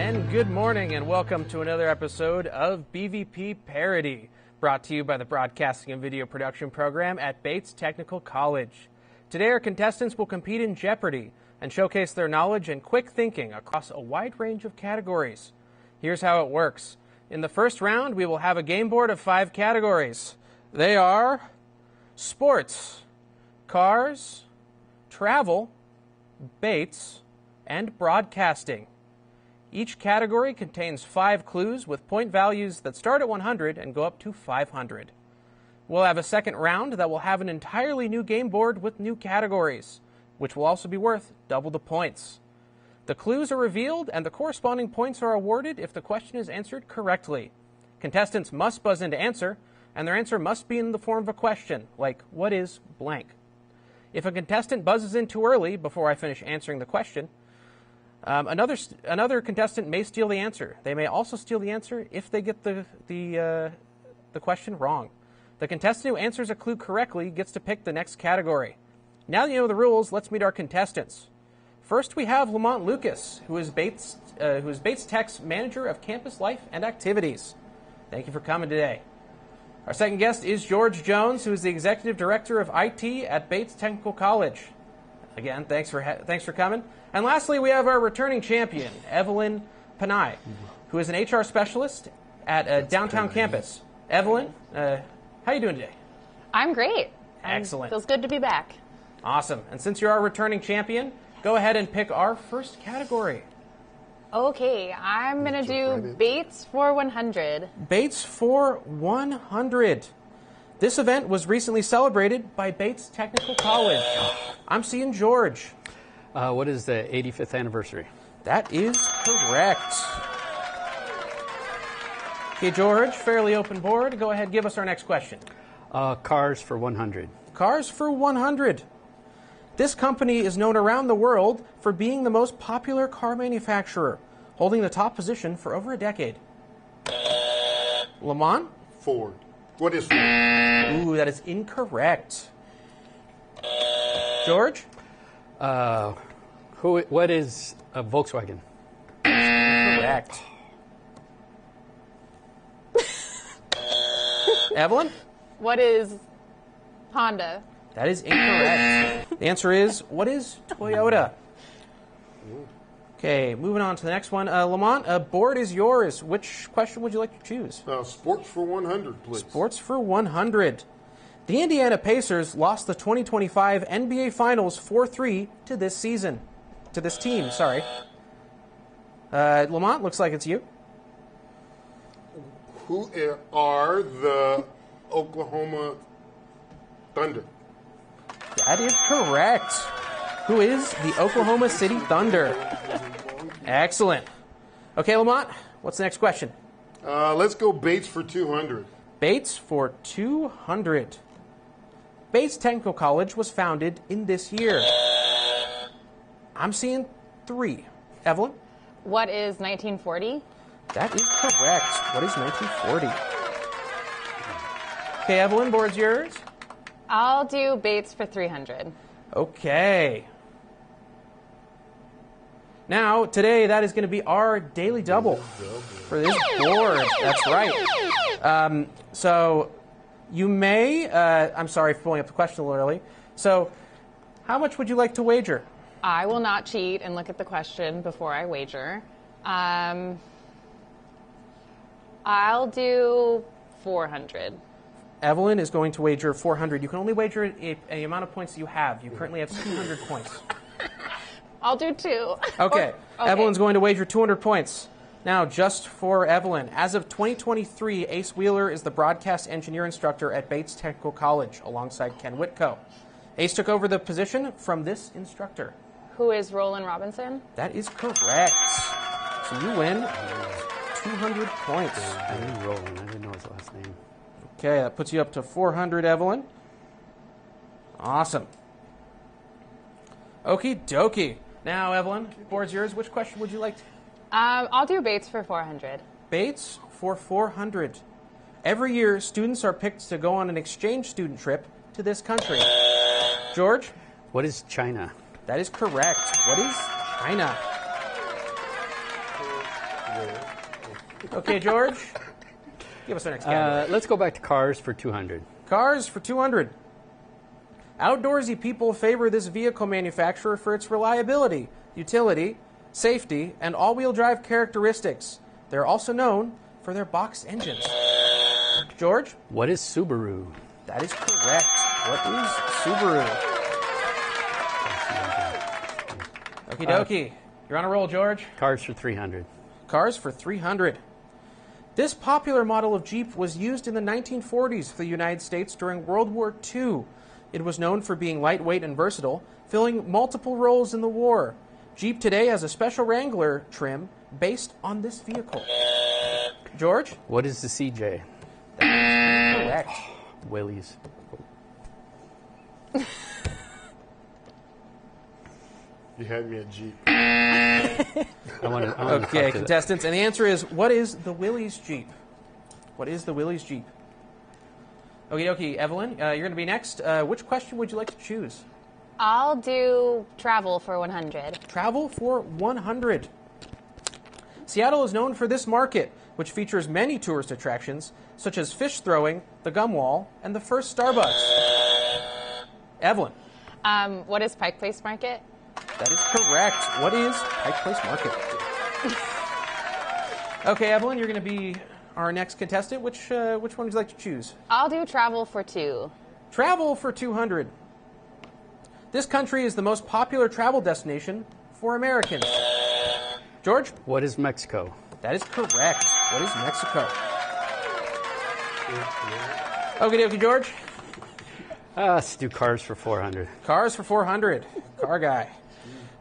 And good morning, and welcome to another episode of BVparody, brought to you by the Broadcasting and Video Production Program at Bates Technical College. Today, our contestants will compete in Jeopardy and showcase their knowledge and quick thinking across a wide range of categories. Here's how it works. In the first round, we will have a game board of 5 categories. They are sports, cars, travel, Bates, and broadcasting. Each category contains 5 clues with point values that start at 100 and go up to 500. We'll have a second round that will have an entirely new game board with new categories, which will also be worth double the points. The clues are revealed and the corresponding points are awarded if the question is answered correctly. Contestants must buzz in to answer, and their answer must be in the form of a question, like, what is blank? If a contestant buzzes in too early before I finish answering the question, another contestant may steal the answer. They may also steal the answer if they get the question wrong. The contestant who answers a clue correctly gets to pick the next category. Now that you know the rules, let's meet our contestants. First, we have Lamont Lucas, who is Bates Tech's Manager of Campus Life and Activities. Thank you for coming today. Our second guest is George Jones, who is the Executive Director of IT at Bates Technical College. Again, thanks for coming. And lastly, we have our returning champion, Evelyn Panay, who is an HR specialist at a downtown campus. Evelyn, how are you doing today? I'm great. Excellent. Feels good to be back. Awesome. And since you're our returning champion, go ahead and pick our first category. Okay, I'm going to do Bates for 100. Bates for 100. This event was recently celebrated by Bates Technical College. I'm seeing George. What is the 85th anniversary? That is correct. Okay, George, fairly open board. Go ahead, give us our next question. Cars for 100. Cars for 100. This company is known around the world for being the most popular car manufacturer, holding the top position for over a decade. Lamont? Ford. What is Ford? Ooh, that is incorrect. George? What is a Volkswagen? Correct. Evelyn? What is Honda? That is incorrect. The answer is, what is Toyota? Okay, moving on to the next one. Lamont, board is yours. Which question would you like to choose? Sports for 100, please. Sports for 100. The Indiana Pacers lost the 2025 NBA Finals 4-3 to this team. Lamont, looks like it's you. Who are the Oklahoma Thunder? That is correct. Who is the Oklahoma City Thunder? Excellent. Okay, Lamont, what's the next question? Let's go Bates for 200. Bates for 200. Bates Technical College was founded in this year. I'm seeing 3. Evelyn? What is 1940? That is correct. What is 1940? Okay, Evelyn, board's yours. I'll do Bates for 300. Okay. Now, today, that is going to be our daily double for this board. That's right. So, you may, I'm sorry for pulling up the question a little early. So, how much would you like to wager? I will not cheat and look at the question before I wager. I'll do 400. Evelyn is going to wager 400. You can only wager a amount of points that you have. You currently have 200 points. I'll do 2. Okay. Evelyn's going to wager 200 points. Now, just for Evelyn, as of 2023, Ace Wheeler is the broadcast engineer instructor at Bates Technical College alongside Ken Whitco. Ace took over the position from this instructor. Who is Roland Robinson? That is correct. So you win 200 points. I knew Roland. I didn't know his last name. Okay, that puts you up to 400, Evelyn. Awesome. Okie dokie. Now, Evelyn, board's yours. Which question would you like to? I'll do Bates for 400. Bates for 400. Every year, students are picked to go on an exchange student trip to this country. George? What is China? That is correct. What is China? Okay, George, give us our next category. Let's go back to cars for 200. Cars for 200. Outdoorsy people favor this vehicle manufacturer for its reliability, utility, safety, and all-wheel drive characteristics. They're also known for their box engines. George? What is Subaru? That is correct. What is Subaru? Okie dokie. You're on a roll, George. Cars for 300. Cars for 300. This popular model of Jeep was used in the 1940s for the United States during World War II. It was known for being lightweight and versatile, filling multiple roles in the war. Jeep today has a special Wrangler trim based on this vehicle. George? What is the CJ? Correct. Willys. You had me at Jeep. Okay, contestants, and the answer is, what is the Willys Jeep? What is the Willys Jeep? Okie dokie, Evelyn, you're going to be next. Which question would you like to choose? I'll do travel for 100. Travel for 100. Seattle is known for this market, which features many tourist attractions, such as fish throwing, the gum wall, and the first Starbucks. Evelyn. What is Pike Place Market? That is correct. What is Pike Place Market? Okay, Evelyn, you're going to be our next contestant. Which one would you like to choose? I'll do travel for 2. Travel for 200. This country is the most popular travel destination for Americans. George? What is Mexico? That is correct. What is Mexico? Okie dokie, George. Let's do cars for 400. Cars for 400. Car guy.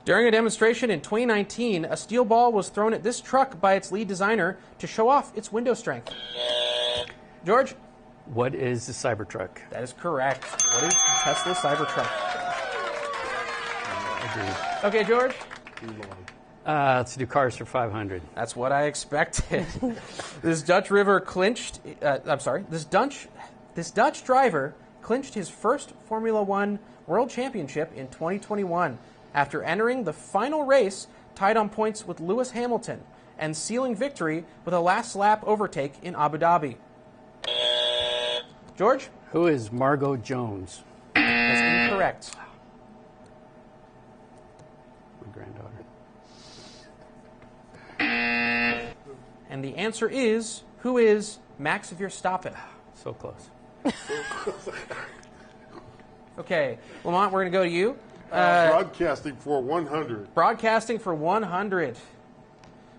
During a demonstration in 2019, a steel ball was thrown at this truck by its lead designer to show off its window strength. George? What is the Cybertruck? That is correct. What is the Tesla Cybertruck? Okay, George? Let's do cars for 500. That's what I expected. This Dutch driver clinched his first Formula One World Championship in 2021 after entering the final race tied on points with Lewis Hamilton and sealing victory with a last lap overtake in Abu Dhabi. George? Who is Margot Jones? That's incorrect. My granddaughter. And the answer is, who is Max Verstappen? So close. Okay, Lamont, we're going to go to you. Broadcasting for 100. Broadcasting for 100.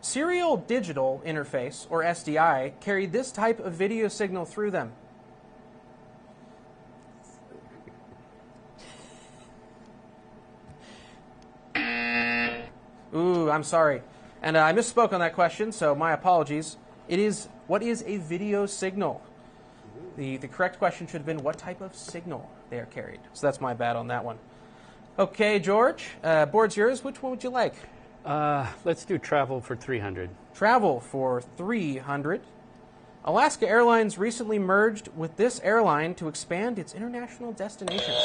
Serial Digital Interface, or SDI, carry this type of video signal through them. Ooh, I'm sorry. And I misspoke on that question, so my apologies. It is, what is a video signal? The correct question should have been, what type of signal they are carried? So that's my bad on that one. Okay, George, board's yours. Which one would you like? Let's do travel for 300. Travel for 300. Alaska Airlines recently merged with this airline to expand its international destinations.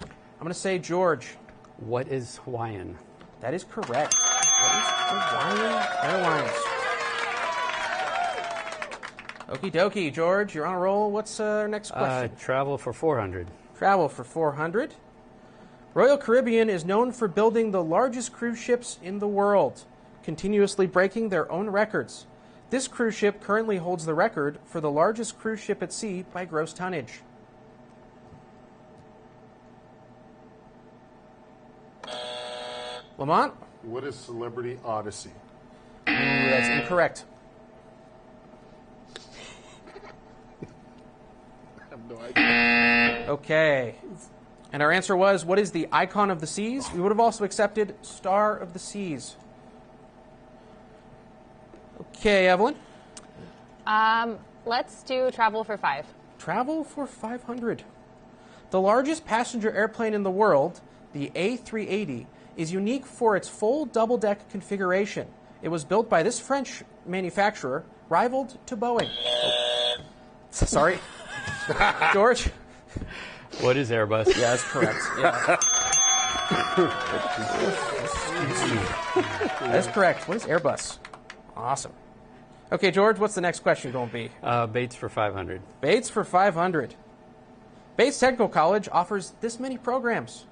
I'm going to say George. What is Hawaiian? That is correct. What is Hawaiian Airlines? Okie dokie, George, you're on a roll. What's our next question? Travel for 400. Travel for 400. Royal Caribbean is known for building the largest cruise ships in the world, continuously breaking their own records. This cruise ship currently holds the record for the largest cruise ship at sea by gross tonnage. Lamont? What is Celebrity Odyssey? Ooh, that's incorrect. I have no idea. Okay. And our answer was, what is the Icon of the Seas? We would have also accepted Star of the Seas. Okay, Evelyn? Let's do travel for 5. Travel for 500. The largest passenger airplane in the world, the A380, is unique for its full double-deck configuration. It was built by this French manufacturer, rivaled to Boeing. Oh. Sorry. George? What is Airbus? Yeah, that's correct. Yeah. That's correct. What is Airbus? Awesome. Okay, George, what's the next question going to be? Bates for 500. Bates for 500. Bates Technical College offers this many programs.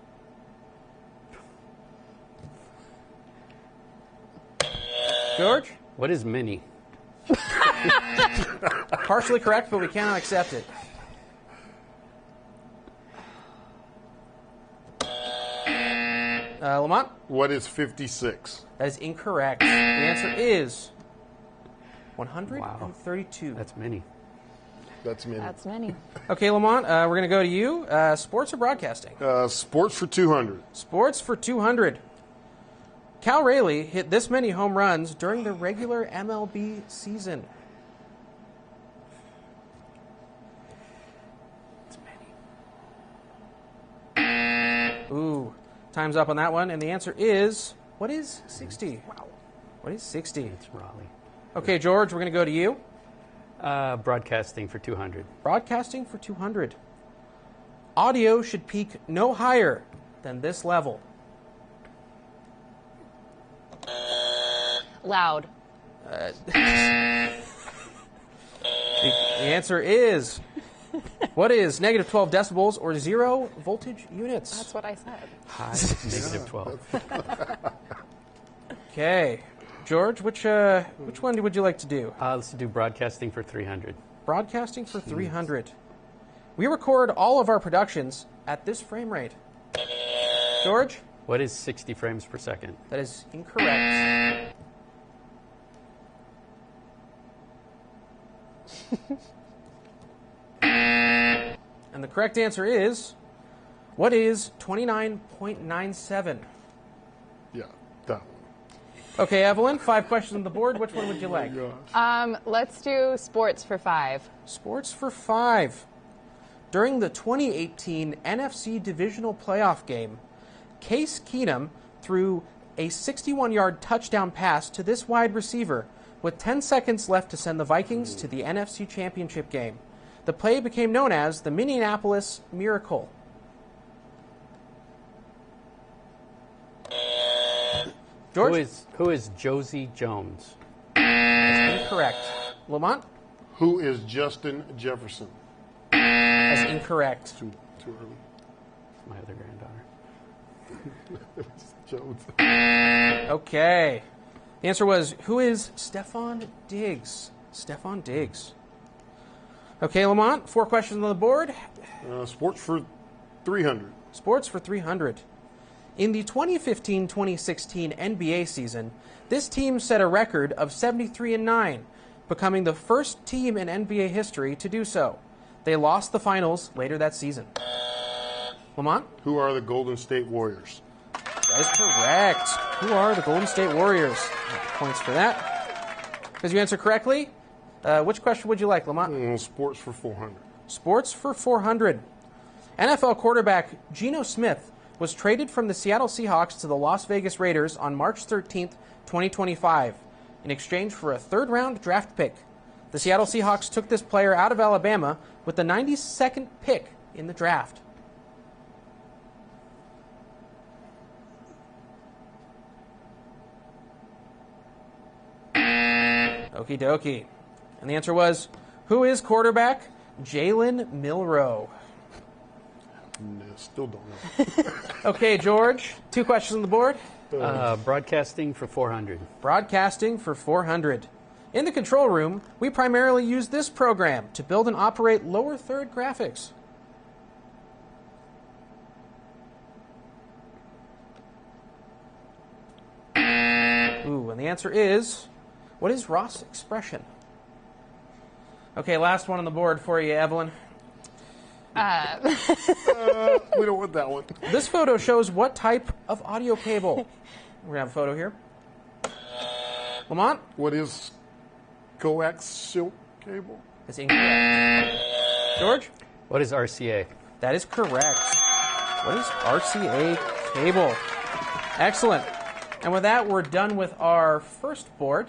George? What is mini? Partially correct, but we cannot accept it. Lamont? What is 56? That is incorrect. The answer is 132. That's mini. That's many. That's many. Okay, Lamont, we're going to go to you. Sports or broadcasting? Sports for 200. Sports for 200. Cal Raleigh hit this many home runs during the regular MLB season. It's mini. Ooh, time's up on that one. And the answer is, what is 60? Wow. What is 60? It's Raleigh. Okay, George, we're going to go to you. Broadcasting for 200. Broadcasting for 200. Audio should peak no higher than this level. Loud. The answer is, what is negative 12 decibels or 0 voltage units? That's what I said. High, negative 12. Okay. George, which one would you like to do? Let's do broadcasting for 300. Broadcasting for 300. We record all of our productions at this frame rate. George? What is 60 frames per second? That is incorrect. And the correct answer is, what is 29.97? Yeah, that one. Okay, Evelyn, 5 questions on the board. Which one would you like? Let's do sports for 5. Sports for 5. During the 2018 NFC Divisional Playoff game, Case Keenum threw a 61-yard touchdown pass to this wide receiver with 10 seconds left to send the Vikings to the NFC Championship game. The play became known as the Minneapolis Miracle. George? Who is Josie Jones? That's incorrect. Lamont? Who is Justin Jefferson? That's incorrect. Too early. My other granddaughter. Jones. Okay. The answer was, who is Stephon Diggs? Stephon Diggs. Okay, Lamont, 4 questions on the board. Sports for 300. Sports for 300. In the 2015-2016 NBA season, this team set a record of 73-9, becoming the first team in NBA history to do so. They lost the finals later that season. Lamont? Who are the Golden State Warriors? That is correct. Who are the Golden State Warriors? Points for that. Because you answered correctly, which question would you like, Lamont? Sports for 400. Sports for 400. NFL quarterback Geno Smith was traded from the Seattle Seahawks to the Las Vegas Raiders on March 13th, 2025, in exchange for a third-round draft pick. The Seattle Seahawks took this player out of Alabama with the 92nd pick in the draft. Okie dokie. And the answer was, who is quarterback Jalen Milroe? No, still don't know. Okay, George, 2 questions on the board. Broadcasting for 400. Broadcasting for 400. In the control room, we primarily use this program to build and operate lower third graphics. Ooh, and the answer is, what is Ross expression? Okay, last one on the board for you, Evelyn. We don't want that one. This photo shows what type of audio cable. We're going to have a photo here. Lamont? What is coaxial cable? That's incorrect. George? What is RCA? That is correct. What is RCA cable? Excellent. And with that, we're done with our first board.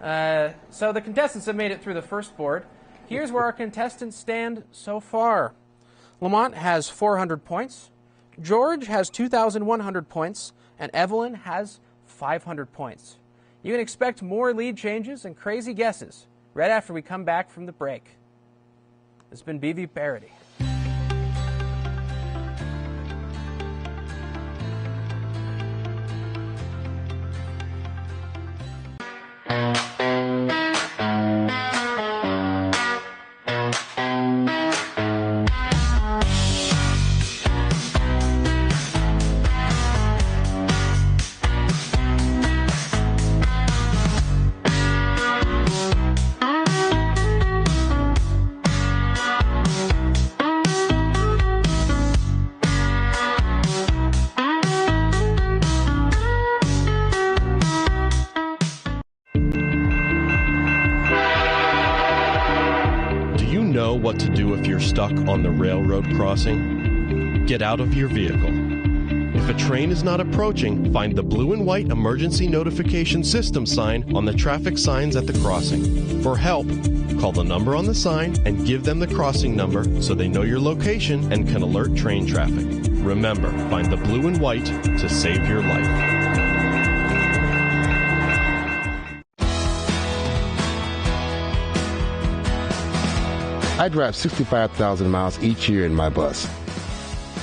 So the contestants have made it through the first board. Here's where our contestants stand so far. Lamont has 400 points. George has 2,100 points. And Evelyn has 500 points. You can expect more lead changes and crazy guesses right after we come back from the break. This has been BVparody. Know what to do if you're stuck on the railroad crossing? Get out of your vehicle. If a train is not approaching, find the blue and white emergency notification system sign on the traffic signs at the crossing. For help, call the number on the sign and give them the crossing number so they know your location and can alert train traffic. Remember, find the blue and white to save your life. I drive 65,000 miles each year in my bus.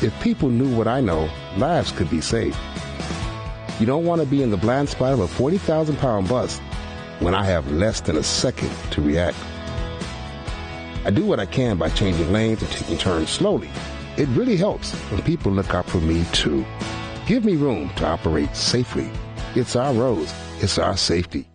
If people knew what I know, lives could be saved. You don't want to be in the blind spot of a 40,000-pound bus when I have less than a second to react. I do what I can by changing lanes and taking turns slowly. It really helps when people look out for me, too. Give me room to operate safely. It's our roads. It's our safety.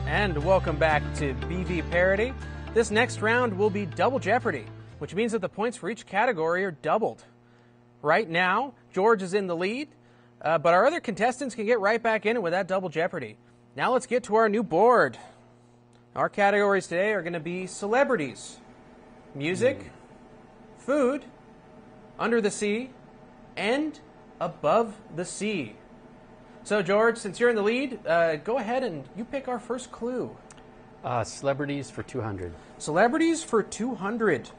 And welcome back to BVparody. This next round will be Double Jeopardy, which means that the points for each category are doubled. Right now, George is in the lead, but our other contestants can get right back in it with that Double Jeopardy. Now let's get to our new board. Our categories today are going to be celebrities, music, food, under the sea, and above the sea. So, George, since you're in the lead, go ahead and you pick our first clue. Celebrities for 200. Celebrities for 200.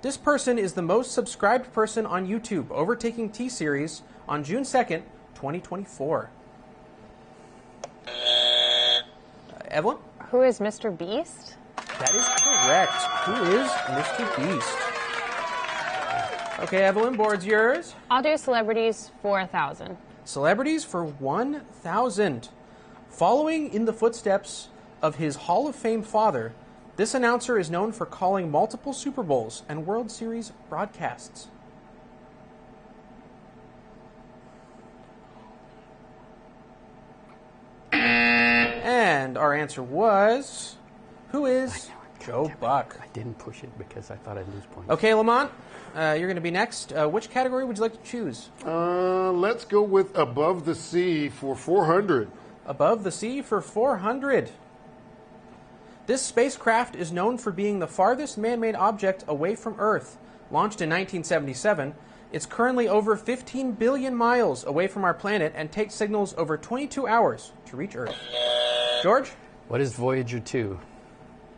This person is the most subscribed person on YouTube, overtaking T-Series on June 2nd, 2024. Evelyn? Who is Mr. Beast? That is correct. Who is Mr. Beast? Okay, Evelyn, board's yours. I'll do celebrities for 1,000. Celebrities for 1,000. Following in the footsteps of his Hall of Fame father, this announcer is known for calling multiple Super Bowls and World Series broadcasts. And our answer was, who is Joe Buck? I didn't push it because I thought I'd lose points. Okay, Lamont, you're going to be next. Which category would you like to choose? Let's go with Above the Sea for 400. Above the Sea for 400. This spacecraft is known for being the farthest man-made object away from Earth. Launched in 1977, it's currently over 15 billion miles away from our planet and takes signals over 22 hours to reach Earth. George? What is Voyager 2?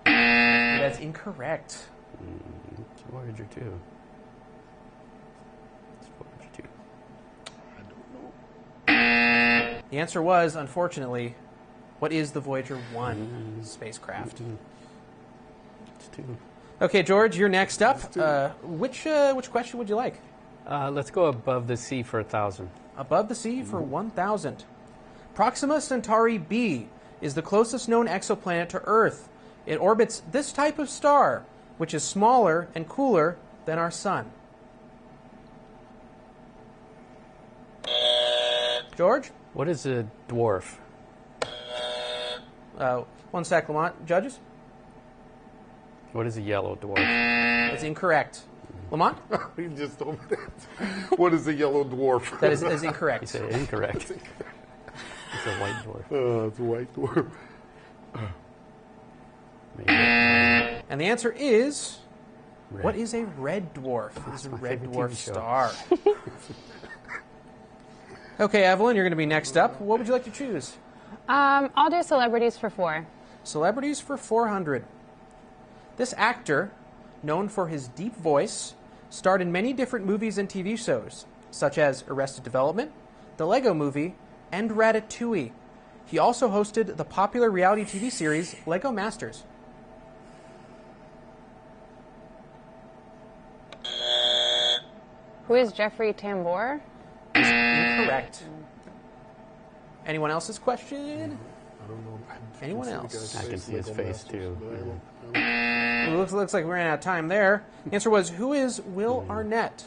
That's incorrect. It's Voyager 2. It's Voyager 2. The answer was, unfortunately, what is the Voyager 1 spacecraft? It's 2. Okay, George, you're next up. Which question would you like? Let's go above the sea for 1,000. Above the sea for 1,000. Proxima Centauri b is the closest known exoplanet to Earth. It orbits this type of star, which is smaller and cooler than our sun. George? What is a dwarf? 1 sec, Lamont. Judges? What is a yellow dwarf? That's incorrect. Lamont? You just told me that. What is a yellow dwarf? That is You incorrect. said incorrect. It's a white dwarf. It's a white dwarf. Maybe. And the answer is, Red. what is a red dwarf? It is a my red favorite dwarf TV show. star. Okay, Evelyn, you're going to be next up. What would you like to choose? I'll do celebrities for 4. Celebrities for 400. This actor, known for his deep voice, starred in many different movies and TV shows, such as Arrested Development, The Lego Movie, and Ratatouille. He also hosted the popular reality TV series Lego Masters. Who is Jeffrey Tambor? Incorrect. Anyone else's question? I don't know. Anyone else? I can see his face, too. It looks like we ran out of time there. The answer was, who is Will Arnett?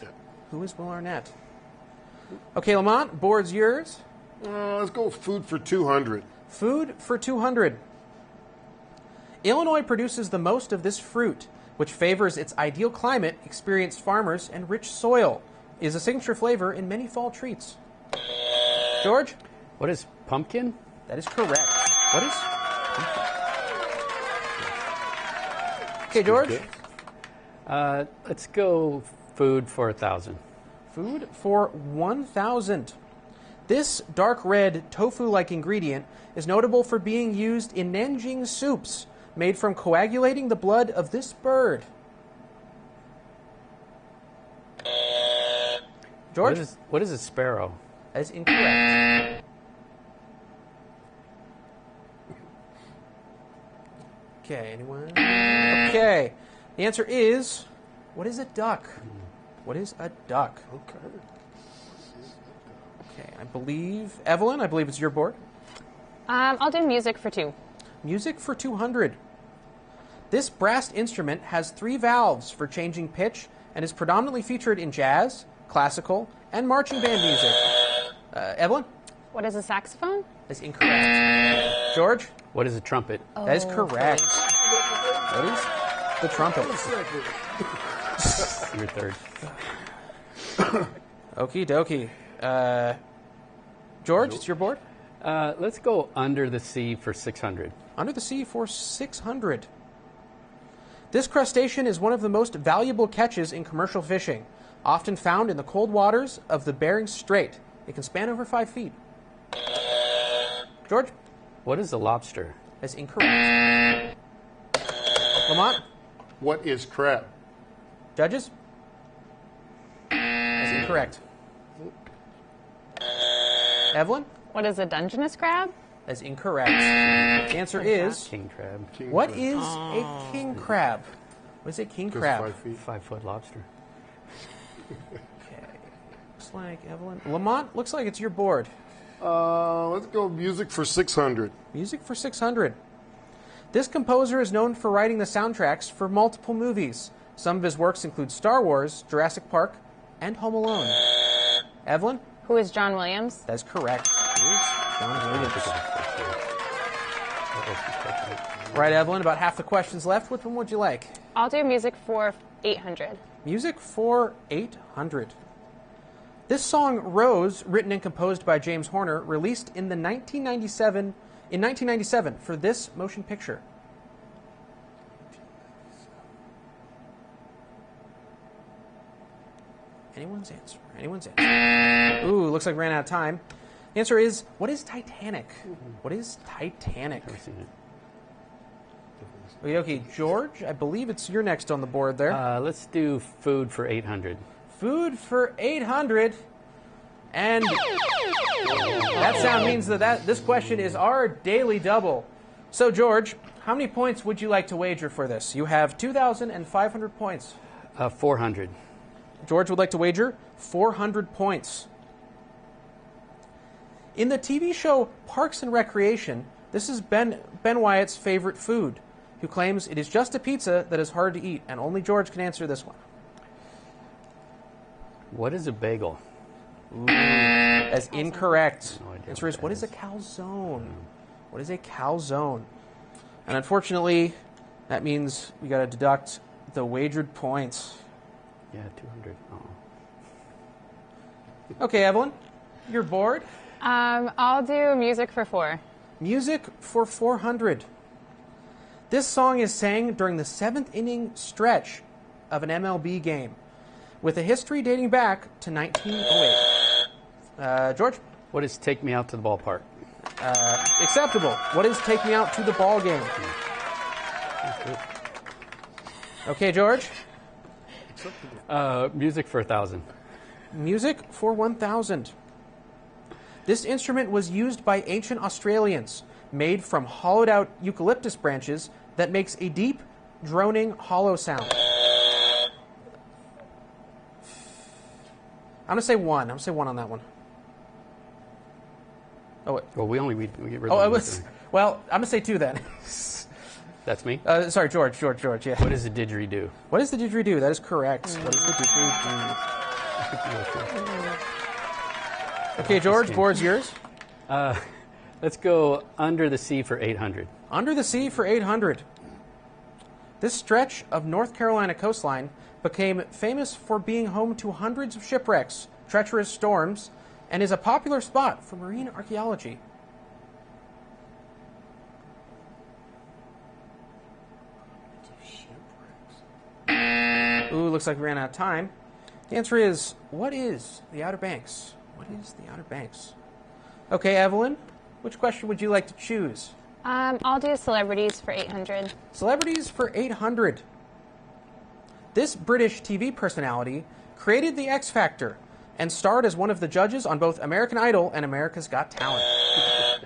Who is Will Arnett? Okay, Lamont, board's yours. Let's go food for 200. Food for 200. Illinois produces the most of this fruit, which favors its ideal climate, experienced farmers, and rich soil. It is a signature flavor in many fall treats. George? What is pumpkin? That is correct. What is? Okay, George. Let's go food for 1,000. Food for 1,000. This dark red tofu-like ingredient is notable for being used in Nanjing soups made from coagulating the blood of this bird. George? What is a sparrow? That is incorrect. Okay, anyone? Okay. The answer is, what is a duck? What is a duck? Okay. Okay, I believe, Evelyn, I believe it's your board. I'll do music for 2. Music for 200. This brass instrument has 3 valves for changing pitch and is predominantly featured in jazz, classical, and marching band music. Evelyn? What is a saxophone? That's incorrect. George? What is a trumpet? That is correct. What is the trumpet? Your third. Okie dokie. George, it's your board. Let's go under the sea for 600. Under the sea for 600. This crustacean is one of the most valuable catches in commercial fishing, often found in the cold waters of the Bering Strait. It can span over 5 feet. George? What is a lobster? That's incorrect. Lamont? What is crab? Judges? That's incorrect. Evelyn? What is a Dungeness crab? That's incorrect. The answer is, King crab. what is a king crab? What is a king Just crab? 5 feet. 5-foot lobster. Okay. Looks like Evelyn. Lamont, looks like it's your board. Let's go music for 600. Music for 600. This composer is known for writing the soundtracks for multiple movies. Some of his works include Star Wars, Jurassic Park, and Home Alone. Evelyn? Who is John Williams? That's correct. John Williams. Right, Evelyn, about half the questions left. Which one would you like? I'll do music for 800. Music for 800. This song, Rose, written and composed by James Horner, released in 1997 for this motion picture. Anyone's answer? Anyone's answer? Ooh, looks like we ran out of time. The answer is, what is Titanic? What is Titanic? Never seen it. Okay, George, I believe it's you're next on the board there. Let's do food for 800. Food for 800. And that sound means that this question is our daily double. So, George, how many points would you like to wager for this? You have 2,500 points. 400. George would like to wager 400 points. In the TV show Parks and Recreation, this is Ben Wyatt's favorite food, who claims it is just a pizza that is hard to eat, and only George can answer this one. What is a bagel? Ooh, that's incorrect. No idea. Answer is, what is a calzone? What is a calzone? And unfortunately, that means we got to deduct the wagered points. Yeah, 200. Oh. Okay, Evelyn, you're bored. I'll do music for 4. Music for 400. This song is sang during the 7th inning stretch of an MLB game, with a history dating back to 1908. George? What is Take Me Out to the Ballpark? Acceptable. What is Take Me Out to the Ball Game? Okay, George? Music for 1,000. Music for 1,000. This instrument was used by ancient Australians, made from hollowed out eucalyptus branches that makes a deep, droning, hollow sound. I'm going to say 1. I'm going to say 1 on that one. Oh, wait. Well, we get rid Oh, of it was. Well, I'm going to say 2 then. That's me? Sorry, George, yeah. What does a didgeridoo? What is the didgeridoo? That is correct. What is the didgeridoo? Okay, George, board's yours. Let's go Under the Sea for 800. Under the Sea for 800. This stretch of North Carolina coastline became famous for being home to hundreds of shipwrecks, treacherous storms, and is a popular spot for marine archaeology. Ooh, looks like we ran out of time. The answer is, what is the Outer Banks? What is the Outer Banks? Okay, Evelyn, which question would you like to choose? I'll do celebrities for 800. Celebrities for 800. This British TV personality created The X Factor and starred as one of the judges on both American Idol and America's Got Talent.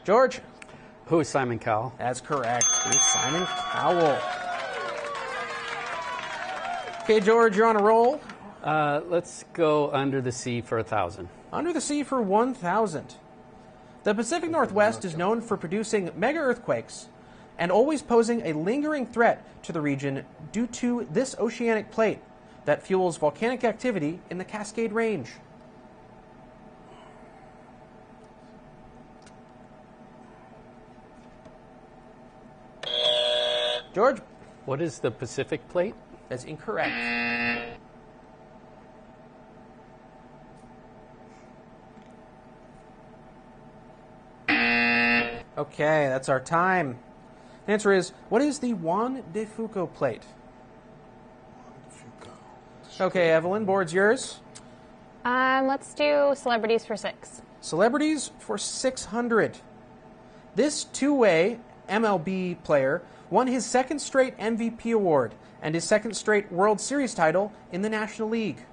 George? Who is Simon Cowell? That's correct. It is Simon Cowell. Okay, George, you're on a roll. Let's go Under the Sea for 1,000. Under the Sea for 1,000. The Pacific Northwest is known for producing mega earthquakes and always posing a lingering threat to the region due to this oceanic plate that fuels volcanic activity in the Cascade Range. George? What is the Pacific Plate? That's incorrect. Okay, that's our time. The answer is, what is the Juan de Fuca plate? Okay, Evelyn, board's yours. Let's do celebrities for 6. Celebrities for 600. This two-way MLB player won his second straight MVP award and his second straight World Series title in the National League.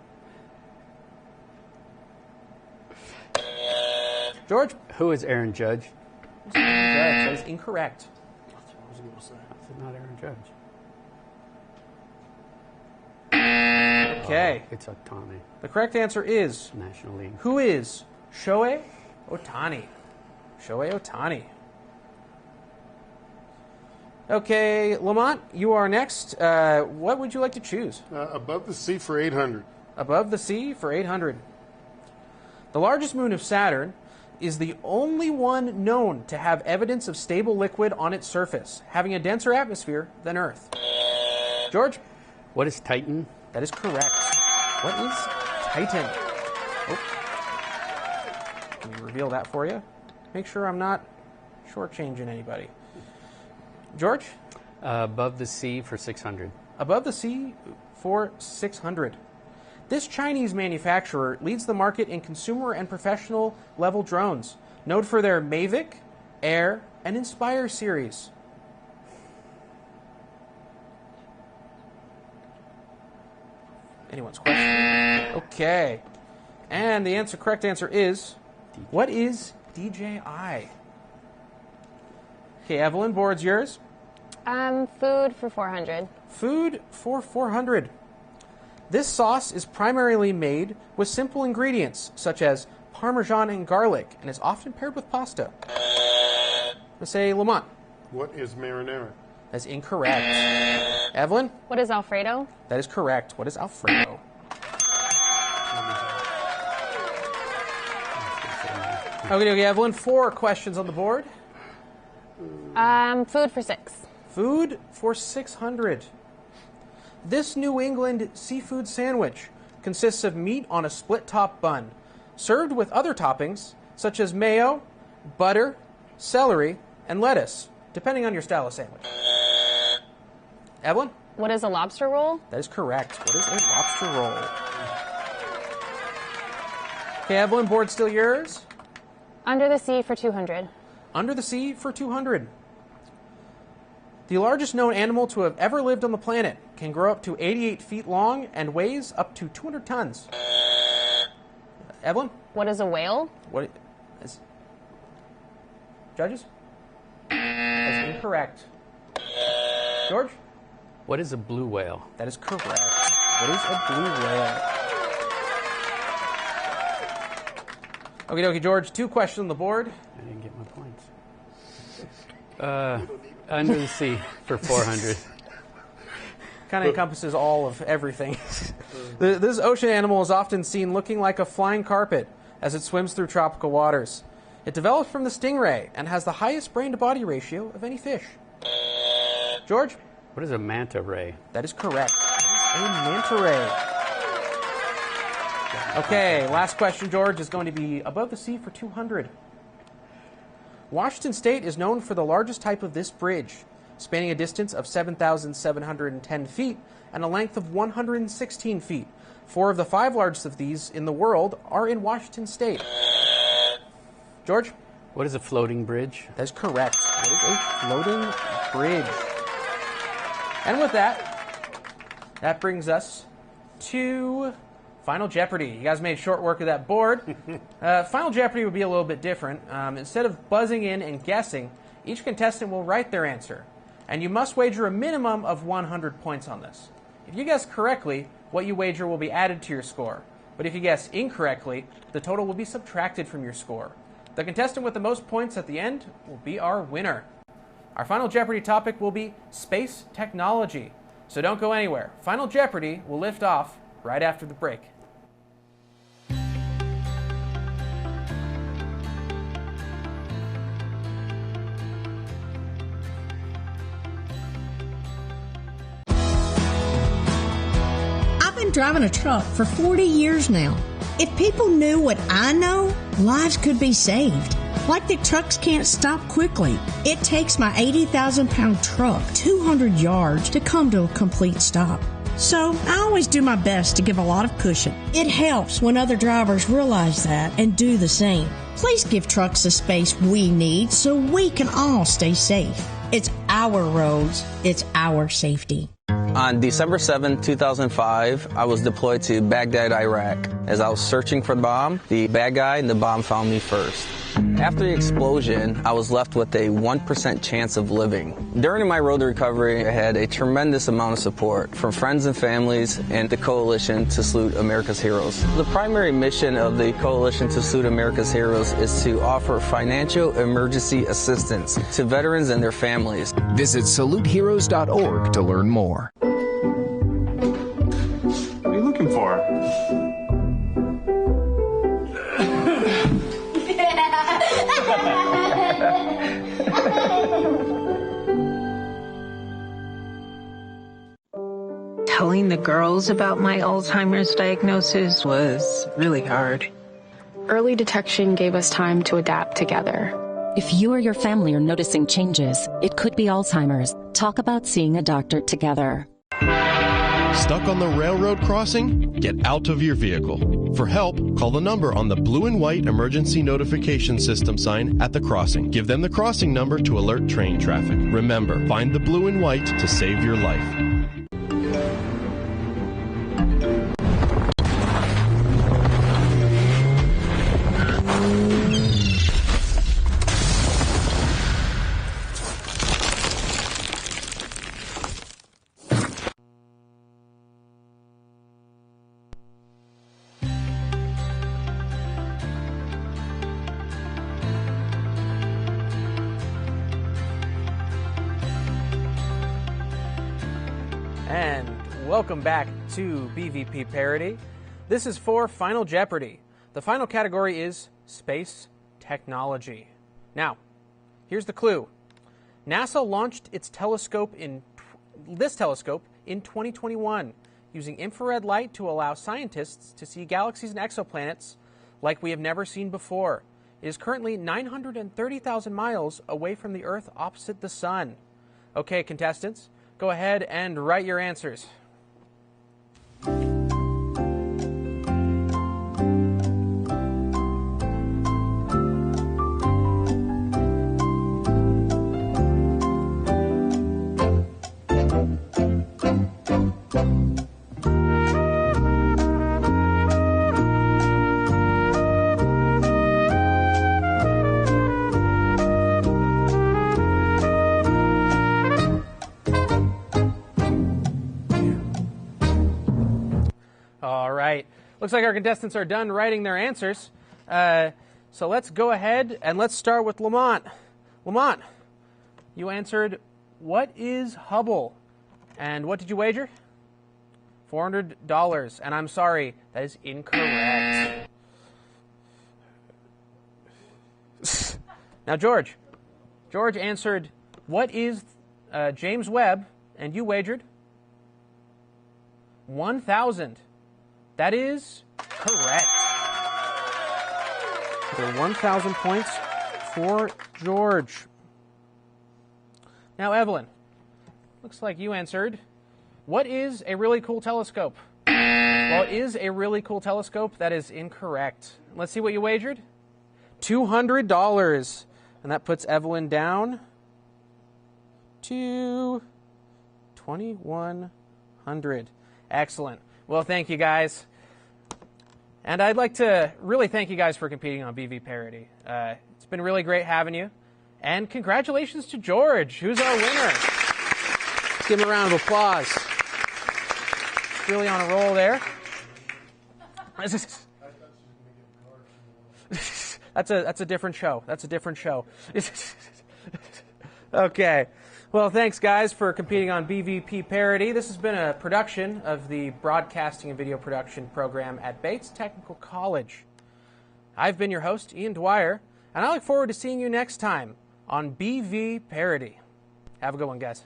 George? Who is Aaron Judge? That is incorrect. That's what I was going to say. Is it not Aaron Judge? Okay. It's Otani. The correct answer is, National League. who is Shohei Ohtani? Shohei Ohtani. Okay, Lamont, you are next. What would you like to choose? Above the Sea for 800. Above the Sea for 800. The largest moon of Saturn is the only one known to have evidence of stable liquid on its surface, having a denser atmosphere than Earth. George? What is Titan? That is correct. What is Titan? Oh. Can we reveal that for you? Make sure I'm not shortchanging anybody. George? Above the Sea for 600. Above the Sea for 600. This Chinese manufacturer leads the market in consumer and professional level drones, known for their Mavic, Air, and Inspire series. Anyone's question? Okay. And the correct answer is, what is DJI? Okay, Evelyn, board's yours. Food for 400. Food for 400. This sauce is primarily made with simple ingredients such as Parmesan and garlic and is often paired with pasta. Let's say Lamont. What is marinara? That's incorrect. Evelyn? What is Alfredo? That is correct. What is Alfredo? Okay, Evelyn, 4 questions on the board. Food for 6. Food for 600. This New England seafood sandwich consists of meat on a split-top bun, served with other toppings such as mayo, butter, celery, and lettuce, depending on your style of sandwich. Evelyn? What is a lobster roll? That is correct. What is a lobster roll? Okay, Evelyn, board still yours? Under the sea for 200. Under the sea for 200. The largest known animal to have ever lived on the planet can grow up to 88 feet long and weighs up to 200 tons. Evelyn? What is a whale? What is... Judges? That's incorrect. George? What is a blue whale? That is correct. What is a blue whale? Okie dokie, George. 2 questions on the board. I didn't get my points. Under the sea for 400. Kind of encompasses all of everything. This ocean animal is often seen looking like a flying carpet as it swims through tropical waters. It developed from the stingray and has the highest brain-to-body ratio of any fish. George? What is a manta ray? That is correct. That is a manta ray. Okay, last question, George, is going to be above the sea for 200. Washington State is known for the largest type of this bridge, spanning a distance of 7,710 feet and a length of 116 feet. 4 of the 5 largest of these in the world are in Washington State. George? What is a floating bridge? That is correct. What is a floating bridge? And with that brings us to Final Jeopardy. You guys made short work of that board. Final Jeopardy would be a little bit different. Instead of buzzing in and guessing, each contestant will write their answer. And you must wager a minimum of 100 points on this. If you guess correctly, what you wager will be added to your score. But if you guess incorrectly, the total will be subtracted from your score. The contestant with the most points at the end will be our winner. Our Final Jeopardy topic will be space technology. So don't go anywhere. Final Jeopardy will lift off right after the break. I've been driving a truck for 40 years now. If people knew what I know, lives could be saved. Like the trucks can't stop quickly. It takes my 80,000-pound truck 200 yards to come to a complete stop. So I always do my best to give a lot of cushion. It helps when other drivers realize that and do the same. Please give trucks the space we need so we can all stay safe. It's our roads. It's our safety. On December 7, 2005, I was deployed to Baghdad, Iraq. As I was searching for the bomb, the bad guy and the bomb found me first. After the explosion, I was left with a 1% chance of living. During my road to recovery, I had a tremendous amount of support from friends and families and the Coalition to Salute America's Heroes. The primary mission of the Coalition to Salute America's Heroes is to offer financial emergency assistance to veterans and their families. Visit saluteheroes.org to learn more. What are you looking for? Telling the girls about my Alzheimer's diagnosis was really hard. Early detection gave us time to adapt together. If you or your family are noticing changes, it could be Alzheimer's. Talk about seeing a doctor together. Stuck on the railroad crossing? Get out of your vehicle. For help, call the number on the blue and white emergency notification system sign at the crossing. Give them the crossing number to alert train traffic. Remember, find the blue and white to save your life. And welcome back to BVparody. This is for Final Jeopardy. The final category is space technology. Now, here's the clue. NASA launched its telescope in 2021 using infrared light to allow scientists to see galaxies and exoplanets like we have never seen before. It is currently 930,000 miles away from the Earth opposite the Sun. Okay, contestants, go ahead and write your answers. All right. Looks like our contestants are done writing their answers. So let's go ahead and let's start with Lamont. Lamont, you answered, what is Hubble? And what did you wager? $400. And I'm sorry, that is incorrect. Now, George answered, what is James Webb? And you wagered 1,000. That is correct. There are 1,000 points for George. Now, Evelyn, looks like you answered, what is a really cool telescope? Well, it is a really cool telescope. That is incorrect. Let's see what you wagered. $200. And that puts Evelyn down to 2,100. Excellent. Well, thank you guys. And I'd like to really thank you guys for competing on BVparody. It's been really great having you. And congratulations to George, who's our winner. Let's give him a round of applause. Really on a roll there. That's a different show. That's a different show. Okay. Well, thanks, guys, for competing on BVparody. This has been a production of the Broadcasting and Video Production program at Bates Technical College. I've been your host, Ian Dwyer, and I look forward to seeing you next time on BVparody. Have a good one, guys.